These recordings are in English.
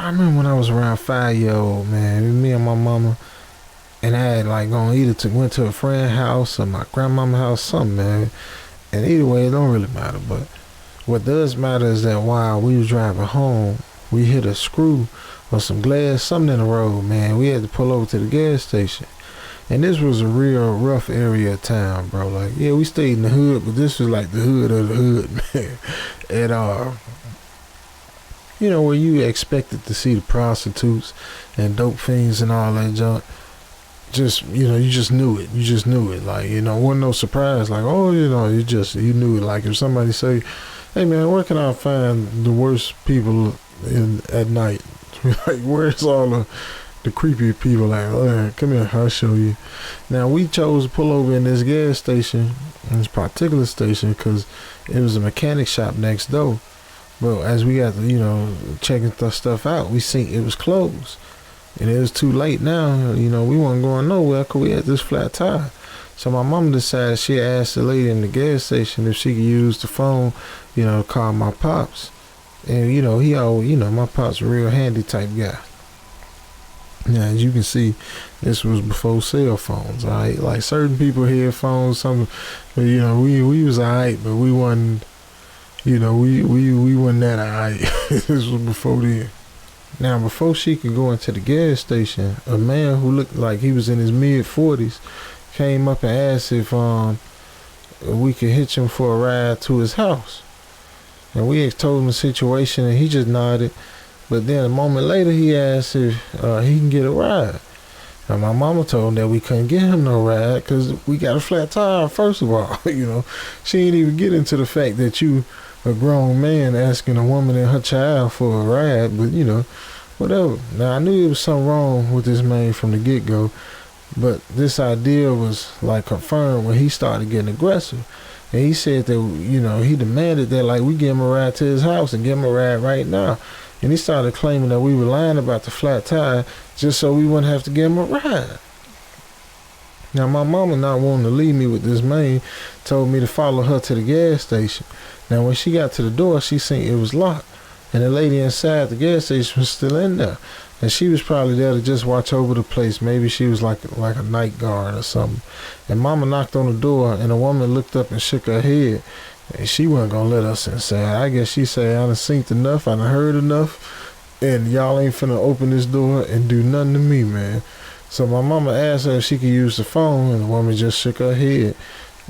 I remember when I was around 5 year old, man, me and my mama, and I had like gone either went to a friend's house or my grandmama's house, something, man. And either way, it don't really matter. But what does matter is that while we was driving home, we hit a screw or some glass, something in the road, man. We had to pull over to the gas station. And this was a real rough area of town, bro. Like, yeah, we stayed in the hood, but this was like the hood of the hood, man. And you know, where you expected to see the prostitutes and dope fiends and all that junk. Just, you know, you just knew it. You just knew it. Like, you know, wasn't no surprise. Like, oh, you know, you knew it. Like, if somebody say, hey, man, where can I find the worst people at night? Like, where's all the creepy people at? Right, come here, I'll show you. Now, we chose to pull over in this gas station, in this particular station, because it was a mechanic shop next door. But as we got to, you know, checking stuff out, we seen it was closed. And it was too late now. You know, we wasn't going nowhere because we had this flat tire. So my mom decided she asked the lady in the gas station if she could use the phone, you know, to call my pops. And, you know, my pops a real handy type guy. Now, as you can see, this was before cell phones, all right? Like, certain people had phones, some, but, you know, we was all right, but we wasn't, you know, we wasn't that all right. This was before then. Now, before she could go into the gas station, a man who looked like he was in his mid-40s came up and asked if we could hitch him for a ride to his house. And we told him the situation, and he just nodded. But then a moment later, he asked if he can get a ride. And my mama told him that we couldn't get him no ride because we got a flat tire, first of all. You know, she didn't even get into the fact that you a grown man asking a woman and her child for a ride, but you know, whatever. Now, I knew there was something wrong with this man from the get-go, but this idea was like confirmed when he started getting aggressive. And he said that, you know, he demanded that like we give him a ride to his house and give him a ride right now. And he started claiming that we were lying about the flat tire just so we wouldn't have to give him a ride. Now, my mama, not wanting to leave me with this man, told me to follow her to the gas station. Now, when she got to the door, she seen it was locked. And the lady inside the gas station was still in there. And she was probably there to just watch over the place. Maybe she was like a night guard or something. And mama knocked on the door, and a woman looked up and shook her head. And she wasn't going to let us inside. I guess she said, I done seen enough, I done heard enough, and y'all ain't finna open this door and do nothing to me, man. So my mama asked her if she could use the phone, and the woman just shook her head,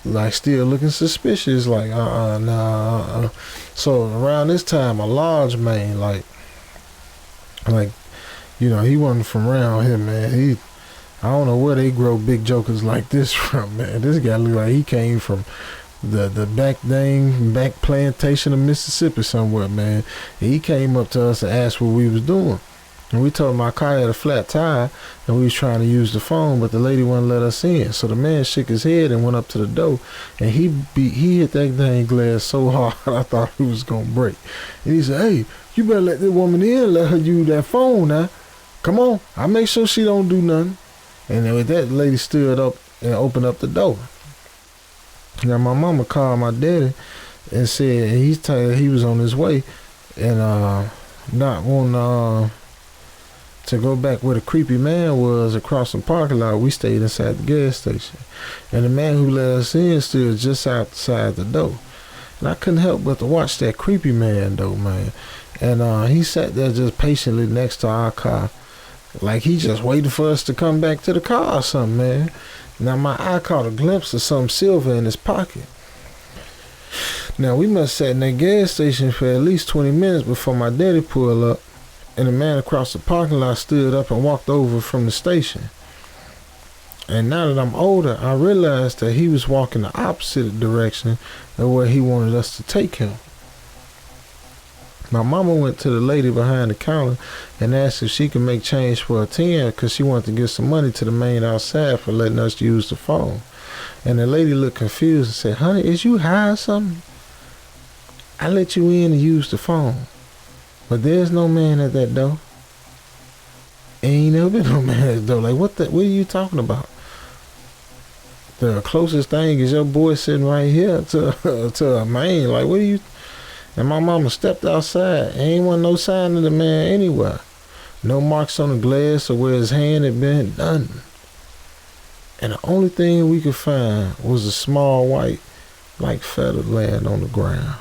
like still looking suspicious, like, nah. So around this time, a large man, like, you know, he wasn't from around here, man. I don't know where they grow big jokers like this from, man. This guy looked like he came from the back plantation of Mississippi somewhere, man. And he came up to us and asked what we was doing. And we told him our car had a flat tire and we was trying to use the phone, but the lady wouldn't let us in. So the man shook his head and went up to the door, and he hit that dang glass so hard I thought he was gonna break. And he said, hey, you better let this woman in, let her use that phone now. Come on, I'll make sure she don't do nothing. And then with that, the lady stood up and opened up the door. Now my mama called my daddy and said he was on his way and not wanting to go back where the creepy man was across the parking lot. We stayed inside the gas station. And the man who let us in stood just outside the door. And I couldn't help but to watch that creepy man though, man. And he sat there just patiently next to our car. Like he just waited for us to come back to the car or something, man. Now my eye caught a glimpse of some silver in his pocket. Now we must sat in that gas station for at least 20 minutes before my daddy pulled up, and the man across the parking lot stood up and walked over from the station. And now that I'm older, I realized that he was walking the opposite direction of where he wanted us to take him. My mama went to the lady behind the counter and asked if she could make change for a 10 because she wanted to give some money to the man outside for letting us use the phone. And the lady looked confused and said, honey, is you high or something? I let you in to use the phone, but there's no man at that door. Ain't never been no man at the door. Like, what are you talking about? The closest thing is your boy sitting right here to a man. Like, what are you... And my mama stepped outside. Ain't want no sign of the man anywhere. No marks on the glass or where his hand had been, nothing. And the only thing we could find was a small white, like feather laying on the ground.